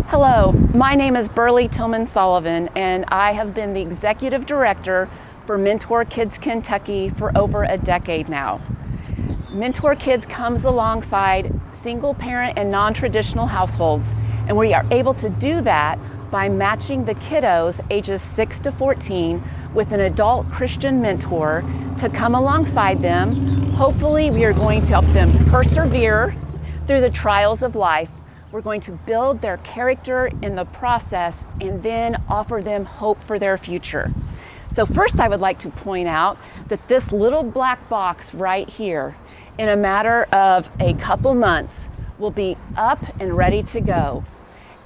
Hello, my name is Berly Sullivan, and I have been the Executive Director for Mentor Kids Kentucky for over a decade now. Mentor Kids comes alongside single parent and non-traditional households, and we are able to do that by matching the kiddos ages 6 to 14 with an adult Christian mentor to come alongside them. Hopefully, we are going to help them persevere through the trials of life. We're going to build their character in the process and then offer them hope for their future. So first, I would like to point out that this little black box right here, in a matter of a couple months, will be up and ready to go.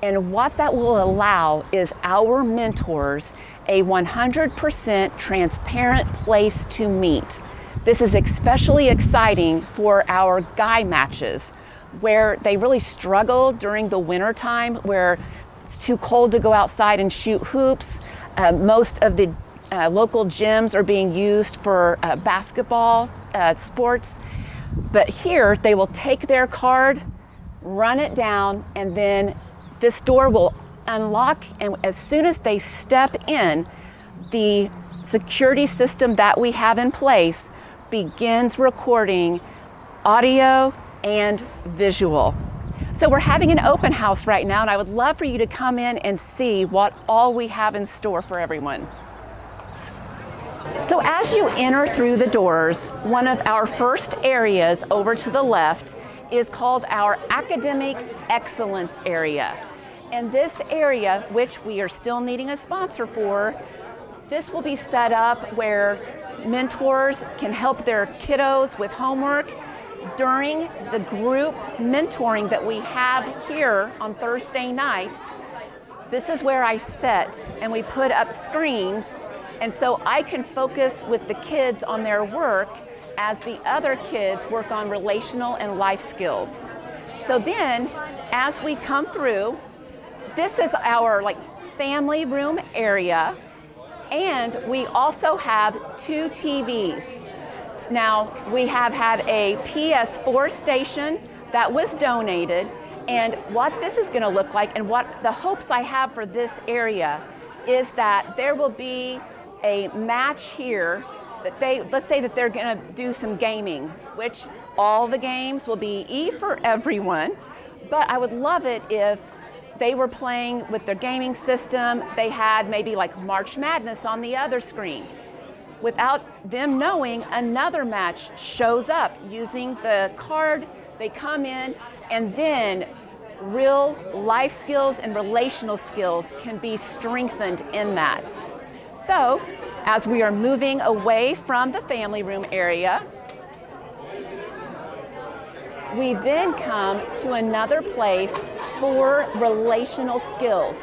And what that will allow is our mentors a 100% transparent place to meet. This is especially exciting for our guy matches, where they really struggle during the winter time, where it's too cold to go outside and shoot hoops. Most of the local gyms are being used for basketball sports. But here, they will take their card, run it down, and then this door will unlock, and as soon as they step in, the security system that we have in place begins recording audio and visual. So we're having an open house right now, and I would love for you to come in and see what all we have in store for everyone. So as you enter through the doors, one of our first areas over to the left is called our Academic Excellence area. And this area, which we are still needing a sponsor for, this will be set up where mentors can help their kiddos with homework. During the group mentoring that we have here on Thursday nights, this is where I sit and we put up screens, and so I can focus with the kids on their work as the other kids work on relational and life skills. So then, as we come through, this is our family room area, and we also have 2 TVs. Now, we have had a PS4 station that was donated, and what this is going to look like and what the hopes I have for this area is that there will be a match here that let's say that they're going to do some gaming, which all the games will be for everyone, but I would love it if they were playing with their gaming system, they had maybe March Madness on the other screen. Without them knowing, another match shows up using the card. They come in, and then real life skills and relational skills can be strengthened in that. So, as we are moving away from the family room area, we then come to another place for relational skills.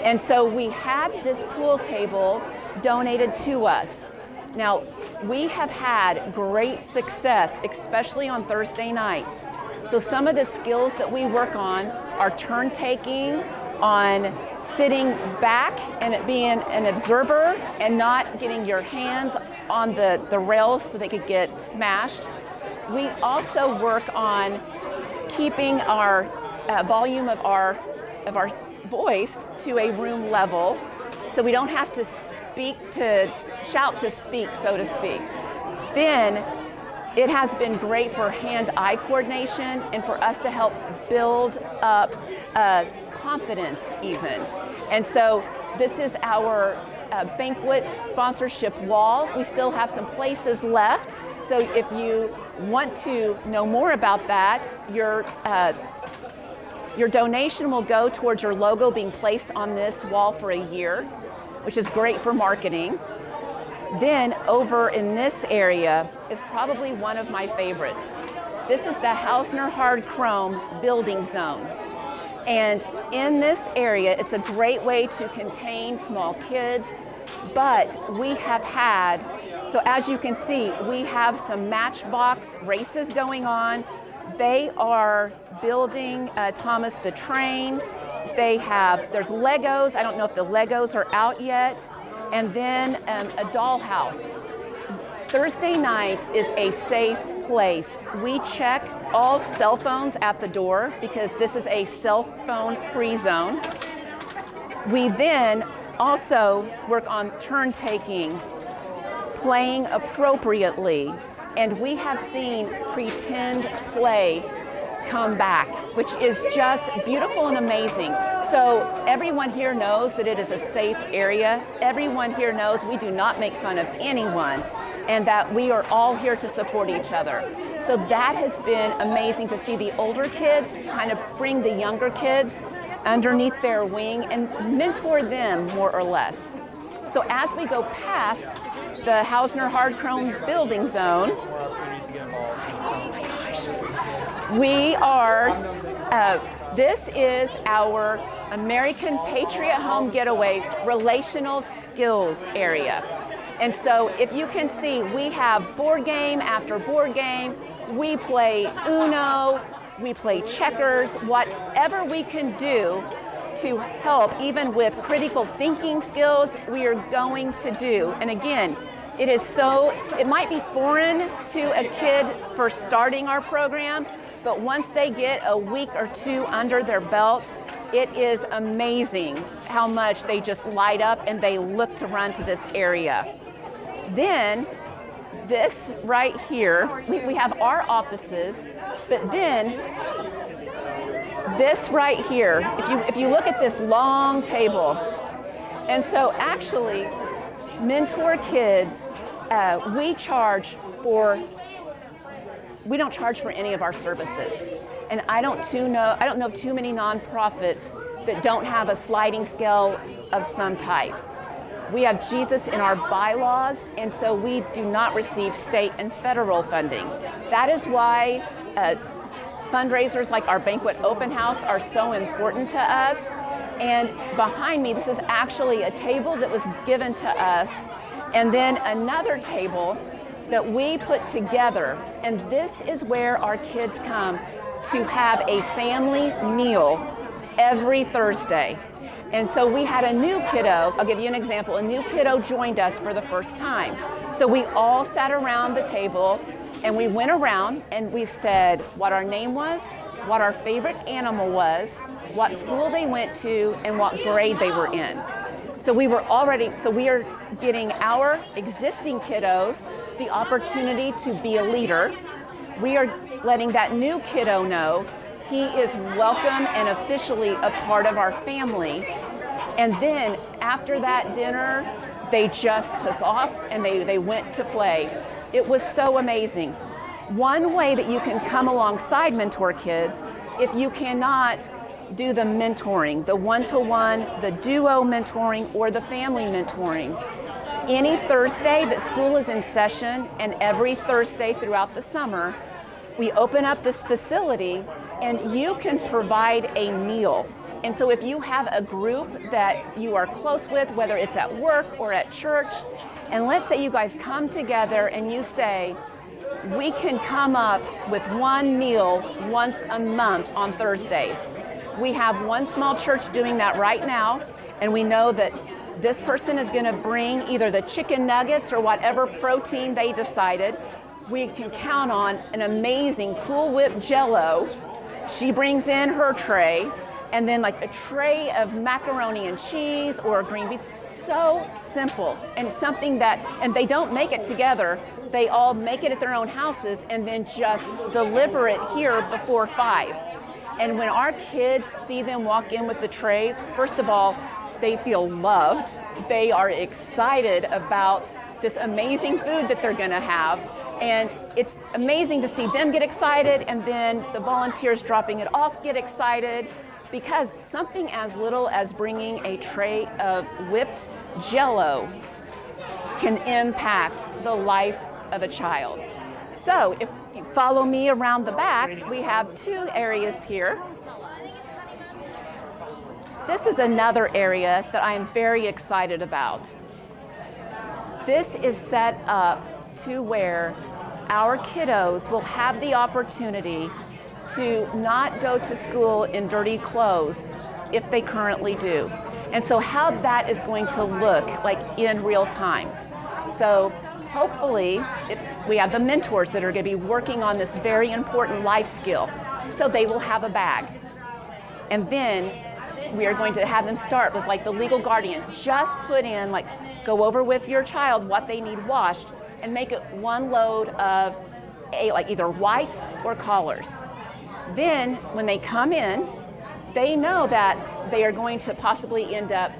And so we had this pool table donated to us. Now, we have had great success, especially on Thursday nights. So some of the skills that we work on are turn taking, on sitting back and it being an observer and not getting your hands on the rails so they could get smashed. We also work on keeping our volume of our voice to a room level, so we don't have to shout to speak, so to speak. Then it has been great for hand-eye coordination and for us to help build up confidence even. And so this is our banquet sponsorship wall. We still have some places left. So if you want to know more about that, your donation will go towards your logo being placed on this wall for a year, which is great for marketing. Then over in this area is probably one of my favorites. This is the Hausner Hard Chrome building zone. And in this area, it's a great way to contain small kids, but we have had, so as you can see, we have some matchbox races going on. They are building Thomas the Train. There's Legos. I don't know if the Legos are out yet. And then a dollhouse. Thursday nights is a safe place. We check all cell phones at the door because this is a cell phone free zone. We then also work on turn taking, playing appropriately, and we have seen pretend play come back, which is just beautiful and amazing. So everyone here knows that it is a safe area. Everyone here knows we do not make fun of anyone, and that we are all here to support each other. So that has been amazing to see the older kids kind of bring the younger kids underneath their wing and mentor them more or less. So as we go past the Hausner Hard Chrome building zone, we are, this is our American Patriot Home Getaway relational skills area. And so if you can see, we have board game after board game. We play Uno, we play checkers, whatever we can do to help, even with critical thinking skills, we are going to do. And again, it might be foreign to a kid for starting our program, but once they get a week or two under their belt, it is amazing how much they just light up and they look to run to this area. Then, this right here, we have our offices, but then this right here, if you look at this long table, and so actually, Mentor Kids, we don't charge for any of our services. And I don't know too many nonprofits that don't have a sliding scale of some type. We have Jesus in our bylaws, and so we do not receive state and federal funding. That is why fundraisers like our banquet open house are so important to us. And behind me, this is actually a table that was given to us, and then another table that we put together. And this is where our kids come to have a family meal every Thursday. And so we had a new kiddo, I'll give you an example, a new kiddo joined us for the first time. So we all sat around the table and we went around and we said what our name was, what our favorite animal was, what school they went to, and what grade they were in. So we are getting our existing kiddos the opportunity to be a leader. We are letting that new kiddo know he is welcome and officially a part of our family. And then after that dinner, they just took off and they went to play. It was so amazing. One way that you can come alongside Mentor Kids, if you cannot do the mentoring, the one-to-one, the duo mentoring, or the family mentoring, any Thursday that school is in session, and every Thursday throughout the summer, we open up this facility and you can provide a meal. And so if you have a group that you are close with, whether it's at work or at church, and let's say you guys come together and you say, we can come up with one meal once a month on Thursdays. We have one small church doing that right now, and we know that this person is going to bring either the chicken nuggets or whatever protein they decided. We can count on an amazing Cool Whip Jell-O. She brings in her tray, and then like a tray of macaroni and cheese or green beans. So simple, and something that, and they don't make it together. They all make it at their own houses and then just deliver it here before 5. And when our kids see them walk in with the trays, first of all, they feel loved. They are excited about this amazing food that they're gonna have. And it's amazing to see them get excited, and then the volunteers dropping it off get excited, because something as little as bringing a tray of whipped Jell-O can impact the life of a child. So if you follow me around the back, we have 2 areas here. This is another area that I am very excited about. This is set up to where our kiddos will have the opportunity to not go to school in dirty clothes if they currently do. And so how that is going to look like in real time. So hopefully we have the mentors that are going to be working on this very important life skill. So they will have a bag. And then we are going to have them start with like the legal guardian. Just put in, like, go over with your child what they need washed and make it one load of like either whites or collars. Then when they come in, they know that they are going to possibly end up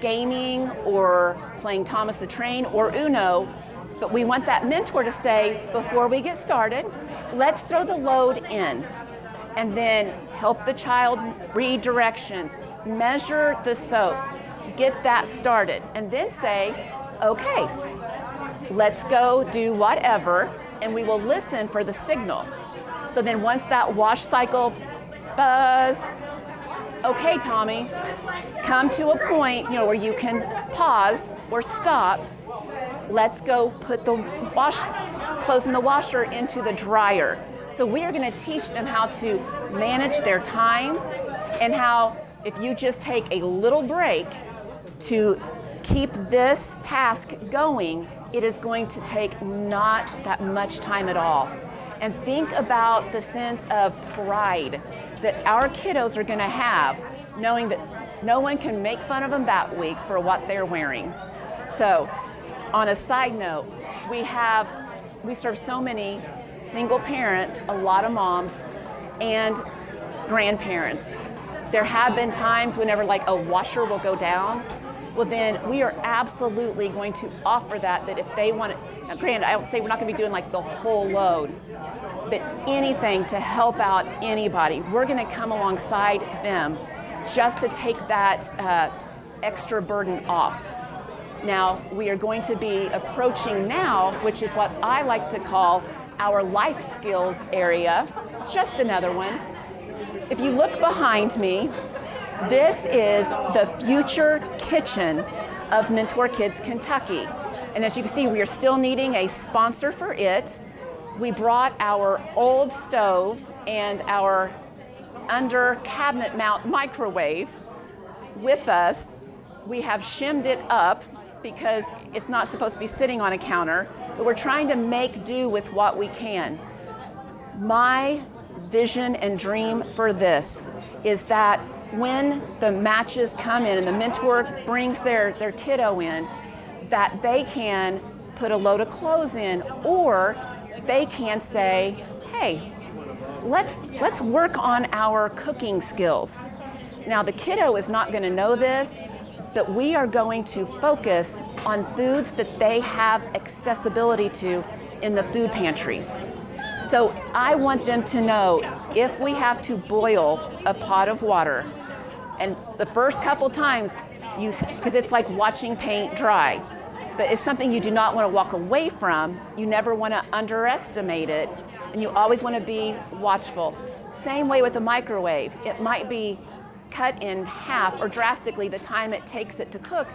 gaming or playing Thomas the Train or Uno, but we want that mentor to say, before we get started, let's throw the load in, and then help the child read directions, measure the soap, get that started, and then say, okay, let's go do whatever, and we will listen for the signal. So then once that wash cycle buzz, okay, Tommy, come to a point, where you can pause or stop. Let's go put the clothes in the washer into the dryer. So we are going to teach them how to manage their time, and how if you just take a little break to keep this task going, it is going to take not that much time at all. And think about the sense of pride that our kiddos are going to have, knowing that no one can make fun of them that week for what they're wearing. So, on a side note, we serve so many single parent, a lot of moms, and grandparents. There have been times whenever like a washer will go down. Well, then we are absolutely going to offer that if they want it. Now, granted, I don't say we're not going to be doing like the whole load, but anything to help out anybody. We're going to come alongside them just to take that extra burden off. Now, we are going to be approaching now, which is what I like to call our life skills area, just another one. If you look behind me, this is the future kitchen of Mentor Kids Kentucky. And as you can see, we are still needing a sponsor for it. We brought our old stove and our under cabinet mount microwave with us. We have shimmed it up because it's not supposed to be sitting on a counter, but we're trying to make do with what we can. My vision and dream for this is that when the matches come in and the mentor brings their kiddo in, that they can put a load of clothes in, or they can say, hey, let's work on our cooking skills. Now the kiddo is not going to know this, but we are going to focus on foods that they have accessibility to in the food pantries. So I want them to know if we have to boil a pot of water, and the first couple times, because it's like watching paint dry, but it's something you do not want to walk away from. You never want to underestimate it, and you always want to be watchful. Same way with the microwave. It might be cut in half or drastically the time it takes it to cook.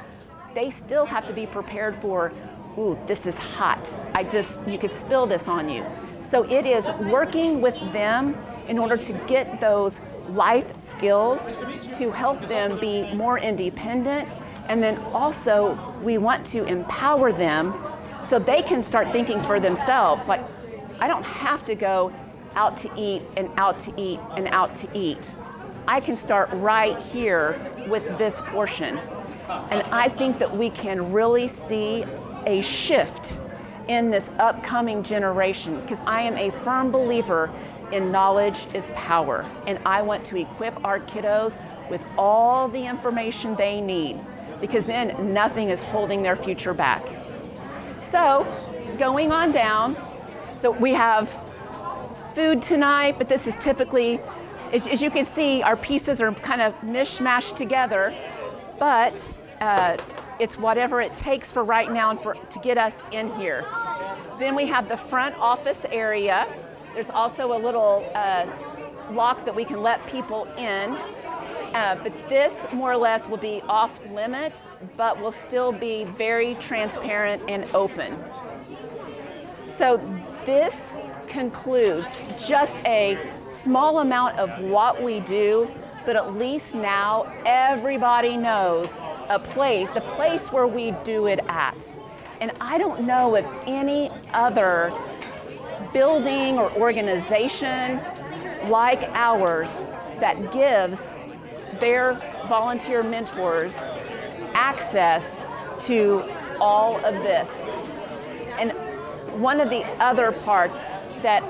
They still have to be prepared for, ooh, this is hot. You could spill this on you. So it is working with them in order to get those life skills to help them be more independent. And then also we want to empower them so they can start thinking for themselves. Like, I don't have to go out to eat and out to eat and out to eat. I can start right here with this portion. And I think that we can really see a shift in this upcoming generation, because I am a firm believer in knowledge is power. And I want to equip our kiddos with all the information they need, because then nothing is holding their future back. So going on down, so we have food tonight, but this is typically, as you can see, our pieces are kind of mishmashed together, but it's whatever it takes for right now and to get us in here. Then we have the front office area. There's also a little lock that we can let people in, but this more or less will be off limits, but will still be very transparent and open. So this concludes just a small amount of what we do, but at least now everybody knows the place where we do it at. And I don't know of any other building or organization like ours that gives their volunteer mentors access to all of this. And one of the other parts that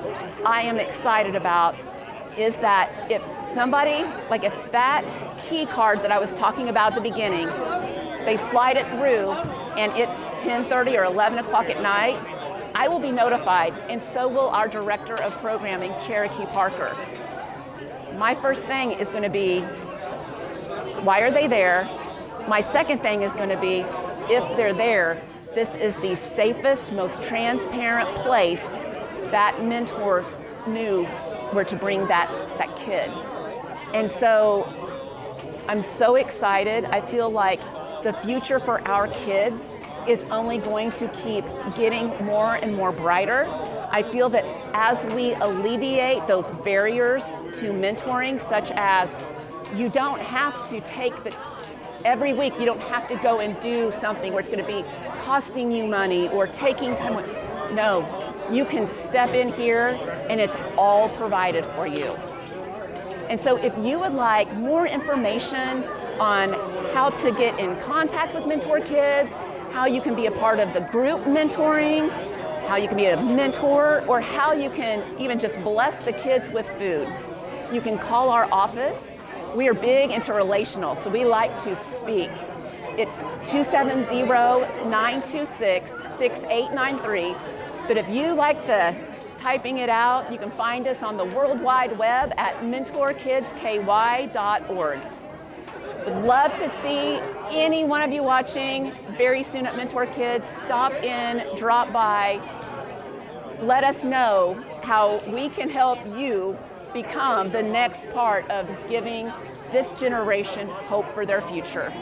I am excited about is that if somebody, like if that key card that I was talking about at the beginning, they slide it through and it's 10:30 or 11 o'clock at night, I will be notified, and so will our director of programming, Cherokee Parker. My first thing is going to be, why are they there? My second thing is going to be, if they're there, this is the safest, most transparent place that mentor knew where to bring that kid. And so I'm so excited. I feel like the future for our kids is only going to keep getting more and more brighter. I feel that as we alleviate those barriers to mentoring, such as you don't have to take every week, you don't have to go and do something where it's going to be costing you money or taking time. No, you can step in here and it's all provided for you. And so if you would like more information on how to get in contact with Mentor Kids, how you can be a part of the group mentoring, how you can be a mentor, or how you can even just bless the kids with food, you can call our office. We are big into relational, so we like to speak. It's 270-926-6893. But if you like the typing it out, you can find us on the World Wide Web at mentorkidsky.org. Would love to see any one of you watching very soon at Mentor Kids. Stop in, drop by, let us know how we can help you become the next part of giving this generation hope for their future.